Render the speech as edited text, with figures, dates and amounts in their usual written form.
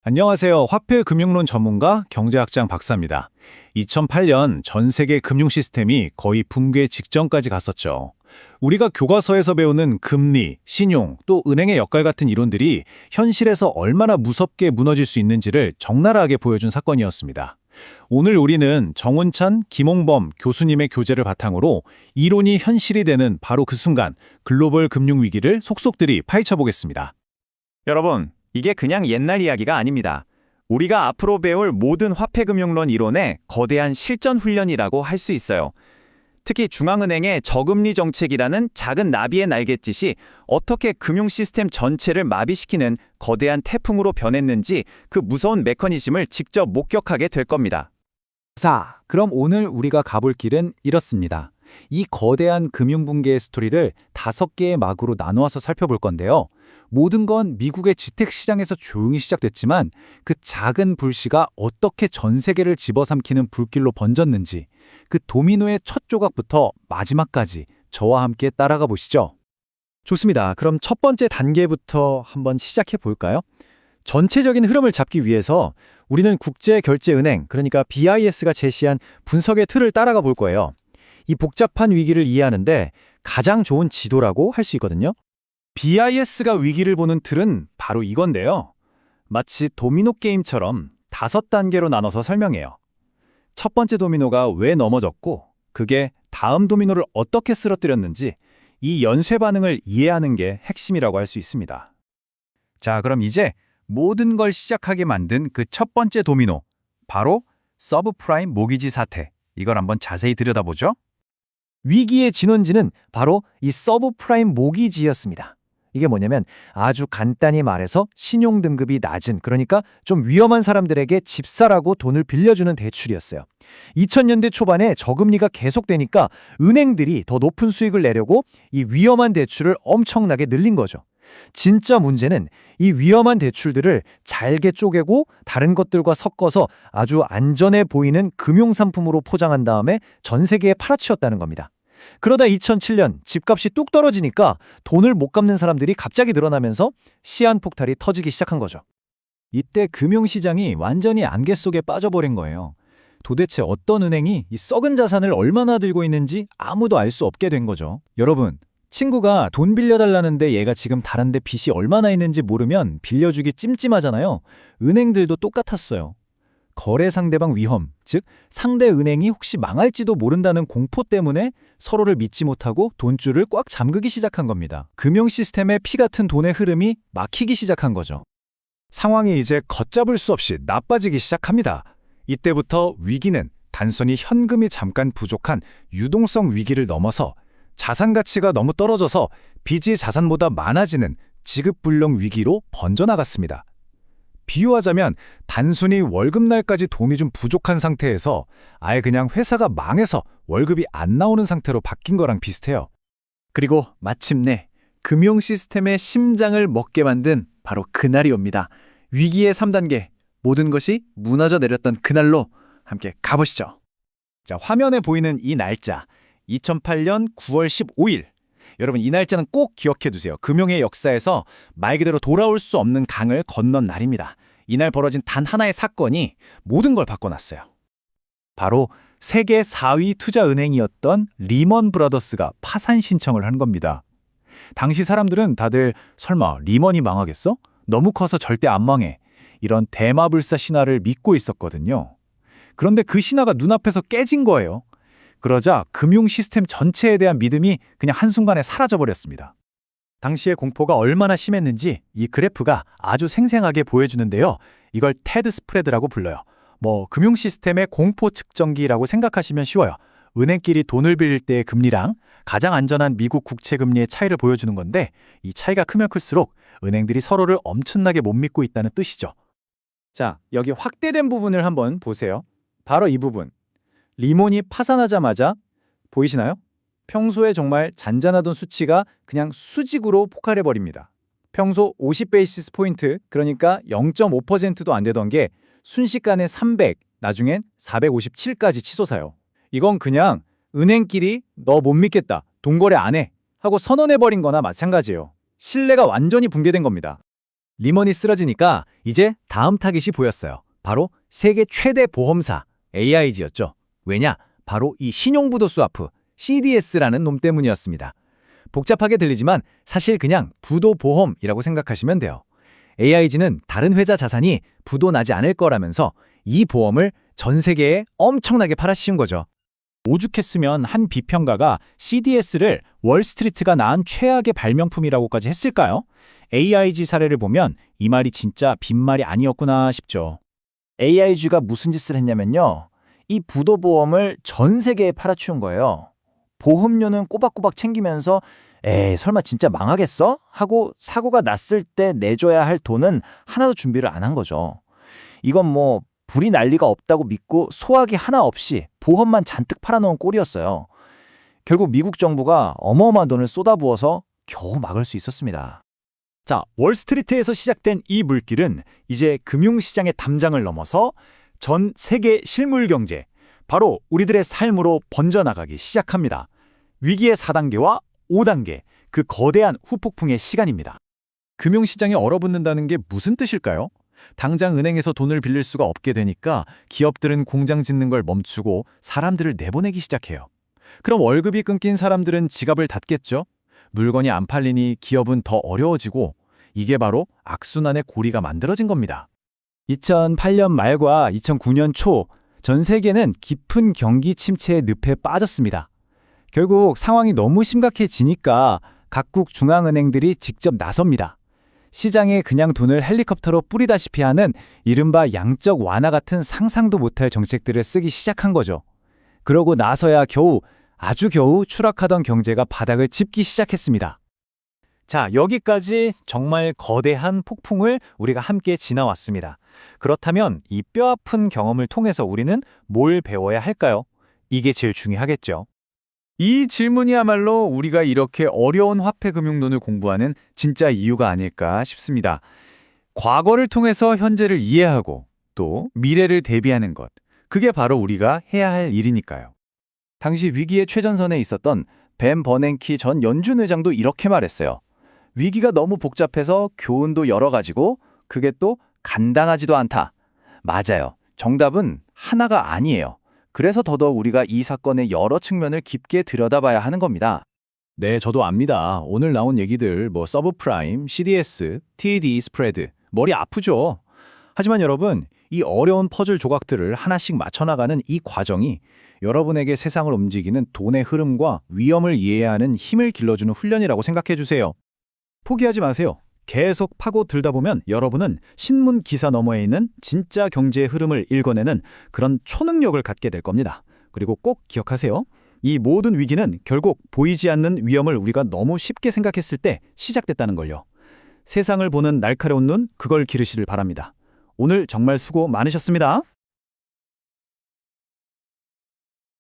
안녕하세요. 화폐금융론 전문가 경제학장 박사입니다. 2008년 전 세계 금융 시스템이 거의 붕괴 직전까지 갔었죠. 우리가 교과서에서 배우는 금리, 신용, 또 은행의 역할 같은 이론들이 현실에서 얼마나 무섭게 무너질 수 있는지를 적나라하게 보여준 사건이었습니다. 오늘 우리는 정운찬, 김홍범 교수님의 교재를 바탕으로 이론이 현실이 되는 바로 그 순간 글로벌 금융 위기를 속속들이 파헤쳐 보겠습니다. 여러분, 이게 그냥 옛날 이야기가 아닙니다. 우리가 앞으로 배울 모든 화폐금융론 이론의 거대한 실전 훈련이라고 할 수 있어요. 특히 중앙은행의 저금리 정책이라는 작은 나비의 날갯짓이 어떻게 금융 시스템 전체를 마비시키는 거대한 태풍으로 변했는지 그 무서운 메커니즘을 직접 목격하게 될 겁니다. 자, 그럼 오늘 우리가 가볼 길은 이렇습니다. 이 거대한 금융붕괴의 스토리를 5개의 막으로 나누어서 살펴볼 건데요. 모든 건 미국의 주택시장에서 조용히 시작됐지만 그 작은 불씨가 어떻게 전 세계를 집어삼키는 불길로 번졌는지 그 도미노의 첫 조각부터 마지막까지 저와 함께 따라가 보시죠. 좋습니다. 그럼 첫 번째 단계부터 한번 시작해 볼까요? 전체적인 흐름을 잡기 위해서 우리는 국제결제은행, 그러니까 BIS가 제시한 분석의 틀을 따라가 볼 거예요. 이 복잡한 위기를 이해하는데 가장 좋은 지도라고 할 수 있거든요. BIS가 위기를 보는 틀은 바로 이건데요. 마치 도미노 게임처럼 5단계로 나눠서 설명해요. 첫 번째 도미노가 왜 넘어졌고 그게 다음 도미노를 어떻게 쓰러뜨렸는지 이 연쇄 반응을 이해하는 게 핵심이라고 할 수 있습니다. 자, 그럼 이제 모든 걸 시작하게 만든 그 첫 번째 도미노, 바로 서브프라임 모기지 사태. 이걸 한번 자세히 들여다보죠. 위기의 진원지는 바로 이 서브프라임 모기지였습니다. 이게 뭐냐면 아주 간단히 말해서 신용등급이 낮은, 그러니까 좀 위험한 사람들에게 집 사라고 돈을 빌려주는 대출이었어요. 2000년대 초반에 저금리가 계속되니까 은행들이 더 높은 수익을 내려고 이 위험한 대출을 엄청나게 늘린 거죠. 진짜 문제는 이 위험한 대출들을 잘게 쪼개고 다른 것들과 섞어서 아주 안전해 보이는 금융상품으로 포장한 다음에 전 세계에 팔아치웠다는 겁니다. 그러다 2007년 집값이 뚝 떨어지니까 돈을 못 갚는 사람들이 갑자기 늘어나면서 시한폭탄이 터지기 시작한 거죠. 이때 금융시장이 완전히 안개 속에 빠져버린 거예요. 도대체 어떤 은행이 이 썩은 자산을 얼마나 들고 있는지 아무도 알 수 없게 된 거죠. 여러분, 친구가 돈 빌려달라는데 얘가 지금 다른데 빚이 얼마나 있는지 모르면 빌려주기 찜찜하잖아요. 은행들도 똑같았어요. 거래 상대방 위험, 즉 상대 은행이 혹시 망할지도 모른다는 공포 때문에 서로를 믿지 못하고 돈줄을 꽉 잠그기 시작한 겁니다. 금융 시스템의 피 같은 돈의 흐름이 막히기 시작한 거죠. 상황이 이제 걷잡을 수 없이 나빠지기 시작합니다. 이때부터 위기는 단순히 현금이 잠깐 부족한 유동성 위기를 넘어서 자산 가치가 너무 떨어져서 빚이 자산보다 많아지는 지급불능 위기로 번져나갔습니다. 비유하자면 단순히 월급날까지 돈이 좀 부족한 상태에서 아예 그냥 회사가 망해서 월급이 안 나오는 상태로 바뀐 거랑 비슷해요. 그리고 마침내 금융 시스템의 심장을 먹게 만든 바로 그날이 옵니다. 위기의 3단계, 모든 것이 무너져 내렸던 그날로 함께 가보시죠. 자, 화면에 보이는 이 날짜, 2008년 9월 15일. 여러분, 이 날짜는 꼭 기억해 두세요. 금융의 역사에서 말 그대로 돌아올 수 없는 강을 건넌 날입니다. 이날 벌어진 단 하나의 사건이 모든 걸 바꿔놨어요. 바로 세계 4위 투자은행이었던 리먼 브라더스가 파산 신청을 한 겁니다. 당시 사람들은 다들 설마 리먼이 망하겠어? 너무 커서 절대 안 망해. 이런 대마불사 신화를 믿고 있었거든요. 그런데 그 신화가 눈앞에서 깨진 거예요. 그러자 금융 시스템 전체에 대한 믿음이 그냥 한순간에 사라져버렸습니다. 당시의 공포가 얼마나 심했는지 이 그래프가 아주 생생하게 보여주는데요. 이걸 테드 스프레드라고 불러요. 금융 시스템의 공포 측정기라고 생각하시면 쉬워요. 은행끼리 돈을 빌릴 때의 금리랑 가장 안전한 미국 국채 금리의 차이를 보여주는 건데 이 차이가 크면 클수록 은행들이 서로를 엄청나게 못 믿고 있다는 뜻이죠. 자, 여기 확대된 부분을 한번 보세요. 바로 이 부분. 리몬이 파산하자마자 보이시나요? 평소에 정말 잔잔하던 수치가 그냥 수직으로 폭발해버립니다. 평소 50베이시스 포인트, 그러니까 0.5%도 안 되던 게 순식간에 300, 나중엔 457까지 치솟아요. 이건 그냥 은행끼리 너 못 믿겠다, 돈 거래 안 해 하고 선언해버린 거나 마찬가지예요. 신뢰가 완전히 붕괴된 겁니다. 리먼이 쓰러지니까 이제 다음 타깃이 보였어요. 바로 세계 최대 보험사 AIG였죠. 왜냐? 바로 이 신용부도 스와프 CDS라는 놈 때문이었습니다. 복잡하게 들리지만 사실 그냥 부도보험이라고 생각하시면 돼요. AIG는 다른 회사 자산이 부도나지 않을 거라면서 이 보험을 전 세계에 엄청나게 팔아씌운 거죠. 오죽했으면 한 비평가가 CDS를 월스트리트가 낳은 최악의 발명품이라고까지 했을까요? AIG 사례를 보면 이 말이 진짜 빈말이 아니었구나 싶죠. AIG가 무슨 짓을 했냐면요. 이 부도보험을 전 세계에 팔아치운 거예요. 보험료는 꼬박꼬박 챙기면서 에이 설마 진짜 망하겠어? 하고 사고가 났을 때 내줘야 할 돈은 하나도 준비를 안 한 거죠. 이건 뭐 불이 날 리가 없다고 믿고 소화기 하나 없이 보험만 잔뜩 팔아놓은 꼴이었어요. 결국 미국 정부가 어마어마한 돈을 쏟아부어서 겨우 막을 수 있었습니다. 자, 월스트리트에서 시작된 이 물길은 이제 금융시장의 담장을 넘어서 전 세계 실물 경제, 바로 우리들의 삶으로 번져나가기 시작합니다. 위기의 4단계와 5단계, 그 거대한 후폭풍의 시간입니다. 금융시장이 얼어붙는다는 게 무슨 뜻일까요? 당장 은행에서 돈을 빌릴 수가 없게 되니까 기업들은 공장 짓는 걸 멈추고 사람들을 내보내기 시작해요. 그럼 월급이 끊긴 사람들은 지갑을 닫겠죠? 물건이 안 팔리니 기업은 더 어려워지고 이게 바로 악순환의 고리가 만들어진 겁니다. 2008년 말과 2009년 초, 전 세계는 깊은 경기 침체의 늪에 빠졌습니다. 결국 상황이 너무 심각해지니까 각국 중앙은행들이 직접 나섭니다. 시장에 그냥 돈을 헬리콥터로 뿌리다시피 하는 이른바 양적 완화 같은 상상도 못할 정책들을 쓰기 시작한 거죠. 그러고 나서야 아주 겨우 추락하던 경제가 바닥을 짚기 시작했습니다. 자, 여기까지 정말 거대한 폭풍을 우리가 함께 지나왔습니다. 그렇다면 이 뼈아픈 경험을 통해서 우리는 뭘 배워야 할까요? 이게 제일 중요하겠죠. 이 질문이야말로 우리가 이렇게 어려운 화폐금융론을 공부하는 진짜 이유가 아닐까 싶습니다. 과거를 통해서 현재를 이해하고 또 미래를 대비하는 것, 그게 바로 우리가 해야 할 일이니까요. 당시 위기의 최전선에 있었던 벤 버냉키 전 연준 회장도 이렇게 말했어요. 위기가 너무 복잡해서 교훈도 여러 가지고 그게 또 간단하지도 않다. 맞아요. 정답은 하나가 아니에요. 그래서 더더욱 우리가 이 사건의 여러 측면을 깊게 들여다봐야 하는 겁니다. 네, 저도 압니다. 오늘 나온 얘기들 서브프라임, CDS, TD 스프레드, 머리 아프죠? 하지만 여러분, 이 어려운 퍼즐 조각들을 하나씩 맞춰나가는 이 과정이 여러분에게 세상을 움직이는 돈의 흐름과 위험을 이해하는 힘을 길러주는 훈련이라고 생각해 주세요. 포기하지 마세요. 계속 파고들다 보면 여러분은 신문 기사 너머에 있는 진짜 경제의 흐름을 읽어내는 그런 초능력을 갖게 될 겁니다. 그리고 꼭 기억하세요. 이 모든 위기는 결국 보이지 않는 위험을 우리가 너무 쉽게 생각했을 때 시작됐다는 걸요. 세상을 보는 날카로운 눈, 그걸 기르시길 바랍니다. 오늘 정말 수고 많으셨습니다.